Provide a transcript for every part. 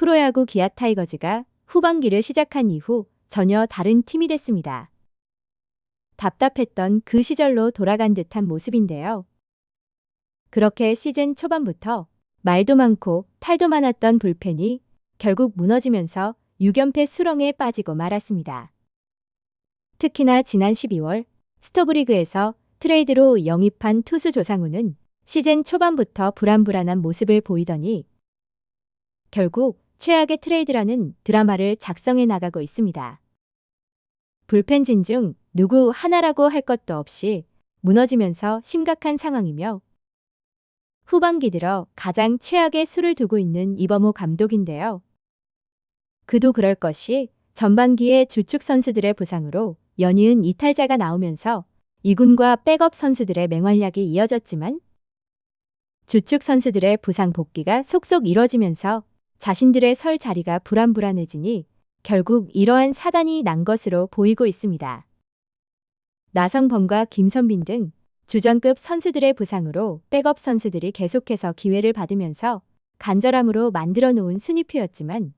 프로야구 기아 타이거즈가 후반기를 시작한 이후 전혀 다른 팀이 됐습니다. 답답했던 그 시절로 돌아간 듯한 모습인데요. 그렇게 시즌 초반부터 말도 많고 탈도 많았던 불펜이 결국 무너지면서 6연패 수렁에 빠지고 말았습니다. 특히나 지난 12월 스토브리그에서 트레이드로 영입한 투수 조상우는 시즌 초반부터 불안불안한 모습을 보이더니 결국 최악의 트레이드라는 드라마를 작성해 나가고 있습니다. 불펜진 중 누구 하나라고 할 것도 없이 무너지면서 심각한 상황이며 후반기 들어 가장 최악의 수를 두고 있는 이범호 감독인데요. 그도 그럴 것이 전반기에 주축 선수들의 부상으로 연이은 이탈자가 나오면서 2군과 백업 선수들의 맹활약이 이어졌지만 주축 선수들의 부상 복귀가 속속 이뤄지면서 자신들의 설 자리가 불안불안해지니 결국 이러한 사단이 난 것으로 보이고 있습니다. 나성범과 김선빈 등 주전급 선수들의 부상으로 백업 선수들이 계속해서 기회를 받으면서 간절함으로 만들어 놓은 순위표였지만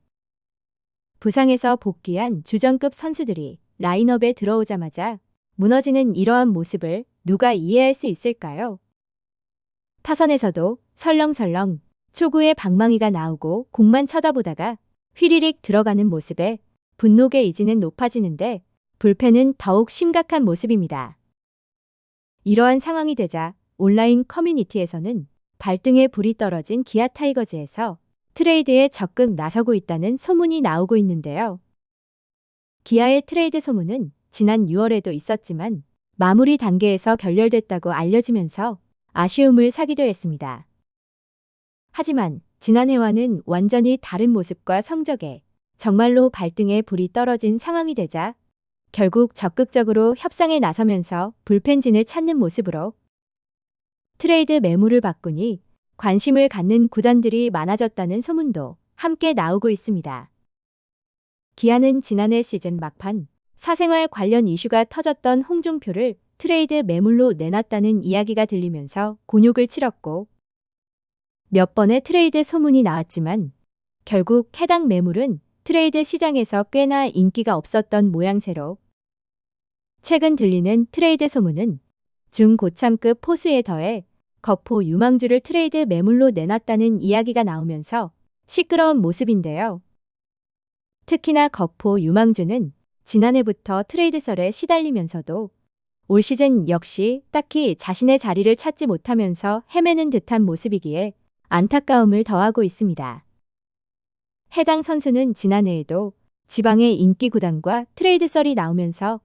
부상에서 복귀한 주전급 선수들이 라인업에 들어오자마자 무너지는 이러한 모습을 누가 이해할 수 있을까요? 타선에서도 설렁설렁 초구에 방망이가 나오고 공만 쳐다보다가 휘리릭 들어가는 모습에 분노 게이지는 높아지는데 불펜은 더욱 심각한 모습입니다. 이러한 상황이 되자 온라인 커뮤니티에서는 발등에 불이 떨어진 기아 타이거즈에서 트레이드에 적극 나서고 있다는 소문이 나오고 있는데요. 기아의 트레이드 소문은 지난 6월에도 있었지만 마무리 단계에서 결렬됐다고 알려지면서 아쉬움을 사기도 했습니다. 하지만 지난해와는 완전히 다른 모습과 성적에 정말로 발등에 불이 떨어진 상황이 되자 결국 적극적으로 협상에 나서면서 불펜진을 찾는 모습으로 트레이드 매물을 바꾸니 관심을 갖는 구단들이 많아졌다는 소문도 함께 나오고 있습니다. 기아는 지난해 시즌 막판 사생활 관련 이슈가 터졌던 홍종표를 트레이드 매물로 내놨다는 이야기가 들리면서 곤욕을 치렀고 몇 번의 트레이드 소문이 나왔지만 결국 해당 매물은 트레이드 시장에서 꽤나 인기가 없었던 모양새로 최근 들리는 트레이드 소문은 중고참급 포수에 더해 거포 유망주를 트레이드 매물로 내놨다는 이야기가 나오면서 시끄러운 모습인데요. 특히나 거포 유망주는 지난해부터 트레이드설에 시달리면서도 올 시즌 역시 딱히 자신의 자리를 찾지 못하면서 헤매는 듯한 모습이기에 안타까움을 더하고 있습니다. 해당 선수는 지난해에도 지방의 인기 구단과 트레이드설이 나오면서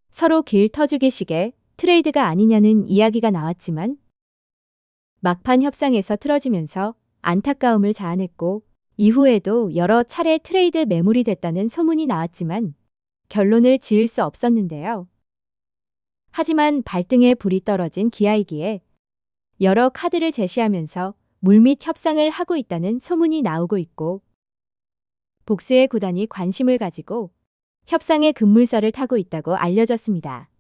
서로 길 터주기식의 트레이드가 아니냐는 이야기가 나왔지만 막판 협상에서 틀어지면서 안타까움을 자아냈고 이후에도 여러 차례 트레이드 매물이 됐다는 소문이 나왔지만 결론을 지을 수 없었는데요. 하지만 발등에 불이 떨어진 기아이기에 여러 카드를 제시하면서 물밑 협상을 하고 있다는 소문이 나오고 있고 복수의 구단이 관심을 가지고 협상의 급물살을 타고 있다고 알려졌습니다.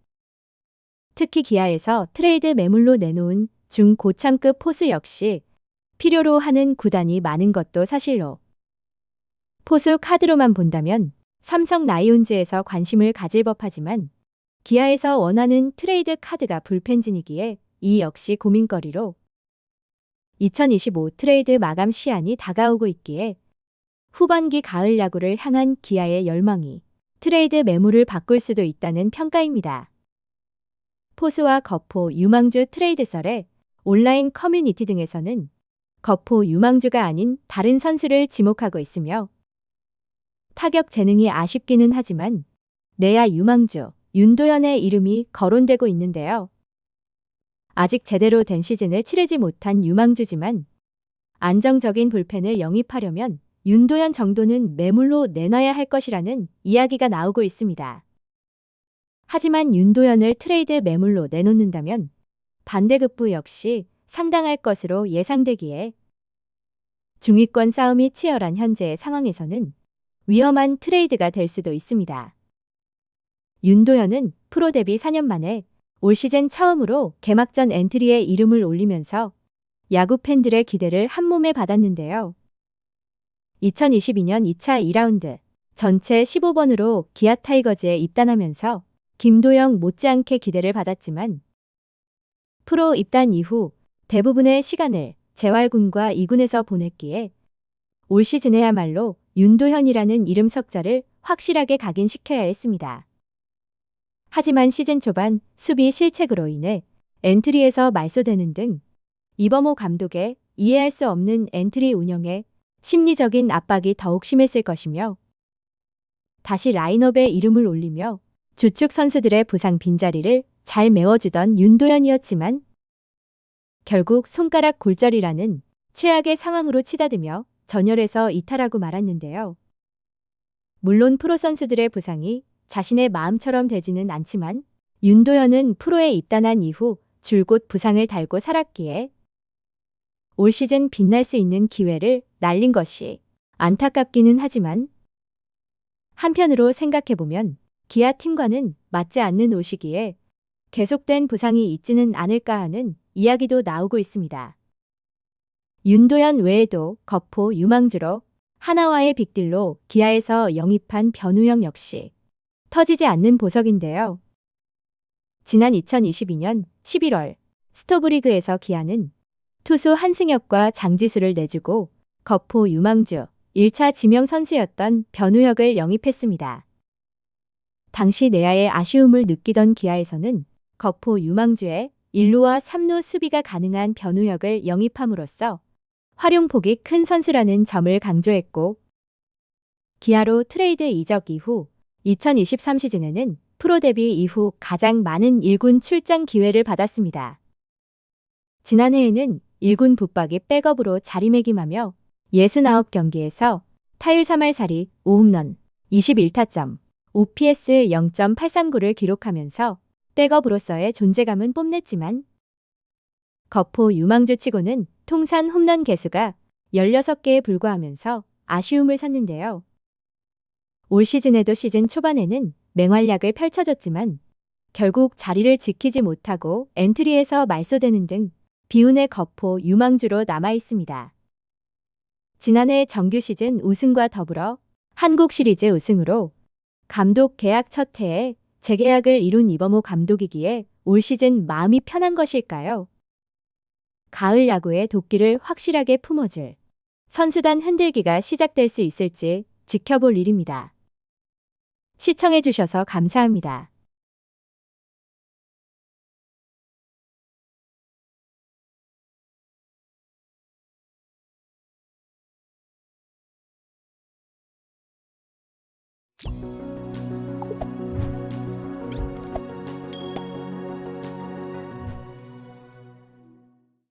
특히 기아에서 트레이드 매물로 내놓은 중고참급 포수 역시 필요로 하는 구단이 많은 것도 사실로 포수 카드로만 본다면 삼성 라이온즈에서 관심을 가질 법하지만 기아에서 원하는 트레이드 카드가 불펜진이기에 이 역시 고민거리로 2025 트레이드 마감 시한이 다가오고 있기에 후반기 가을 야구를 향한 기아의 열망이 트레이드 매물을 바꿀 수도 있다는 평가입니다. 포수와 거포 유망주 트레이드설에 온라인 커뮤니티 등에서는 거포 유망주가 아닌 다른 선수를 지목하고 있으며 타격 재능이 아쉽기는 하지만 내야 유망주 윤도현의 이름이 거론되고 있는데요. 아직 제대로 된 시즌을 치르지 못한 유망주지만 안정적인 불펜을 영입하려면 윤도현 정도는 매물로 내놔야 할 것이라는 이야기가 나오고 있습니다. 하지만 윤도현을 트레이드 매물로 내놓는다면 반대급부 역시 상당할 것으로 예상되기에 중위권 싸움이 치열한 현재의 상황에서는 위험한 트레이드가 될 수도 있습니다. 윤도현은 프로 데뷔 4년 만에 올 시즌 처음으로 개막전 엔트리에 이름을 올리면서 야구 팬들의 기대를 한몸에 받았는데요. 2022년 2차 2라운드 전체 15번으로 기아 타이거즈에 입단하면서 김도영 못지않게 기대를 받았지만 프로 입단 이후 대부분의 시간을 재활군과 2군에서 보냈기에 올 시즌에야말로 윤도현이라는 이름 석자를 확실하게 각인시켜야 했습니다. 하지만 시즌 초반 수비 실책으로 인해 엔트리에서 말소되는 등 이범호 감독의 이해할 수 없는 엔트리 운영에 심리적인 압박이 더욱 심했을 것이며 다시 라인업에 이름을 올리며 주축 선수들의 부상 빈자리를 잘 메워주던 윤도현이었지만 결국 손가락 골절이라는 최악의 상황으로 치닫으며 전열에서 이탈하고 말았는데요. 물론 프로 선수들의 부상이 자신의 마음처럼 되지는 않지만 윤도현은 프로에 입단한 이후 줄곧 부상을 달고 살았기에 올 시즌 빛날 수 있는 기회를 날린 것이 안타깝기는 하지만 한편으로 생각해보면 기아 팀과는 맞지 않는 옷이기에 계속된 부상이 있지는 않을까 하는 이야기도 나오고 있습니다. 윤도현 외에도 거포, 유망주로 하나와의 빅딜로 기아에서 영입한 변우영 역시 터지지 않는 보석인데요. 지난 2022년 11월 스토브리그에서 기아는 투수 한승혁과 장지수를 내주고 거포 유망주 1차 지명 선수였던 변우혁을 영입했습니다. 당시 내야의 아쉬움을 느끼던 기아에서는 거포 유망주의 1루와 3루 수비가 가능한 변우혁을 영입함으로써 활용폭이 큰 선수라는 점을 강조했고 기아로 트레이드 이적 이후 2023 시즌에는 프로 데뷔 이후 가장 많은 1군 출장 기회를 받았습니다. 지난해에는 1군 붙박이 백업으로 자리매김하며 69경기에서 타율 3할 4리 5홈런 21타점 OPS 0.839를 기록하면서 백업으로서의 존재감은 뽐냈지만 거포 유망주 치고는 통산 홈런 개수가 16개에 불과하면서 아쉬움을 샀는데요. 올 시즌에도 시즌 초반에는 맹활약을 펼쳐줬지만 결국 자리를 지키지 못하고 엔트리에서 말소되는 등 비운의 거포 유망주로 남아있습니다. 지난해 정규 시즌 우승과 더불어 한국 시리즈 우승으로 감독 계약 첫 해에 재계약을 이룬 이범호 감독이기에 올 시즌 마음이 편한 것일까요? 가을 야구의 도끼를 확실하게 품어줄 선수단 흔들기가 시작될 수 있을지 지켜볼 일입니다. 시청해주셔서 감사합니다.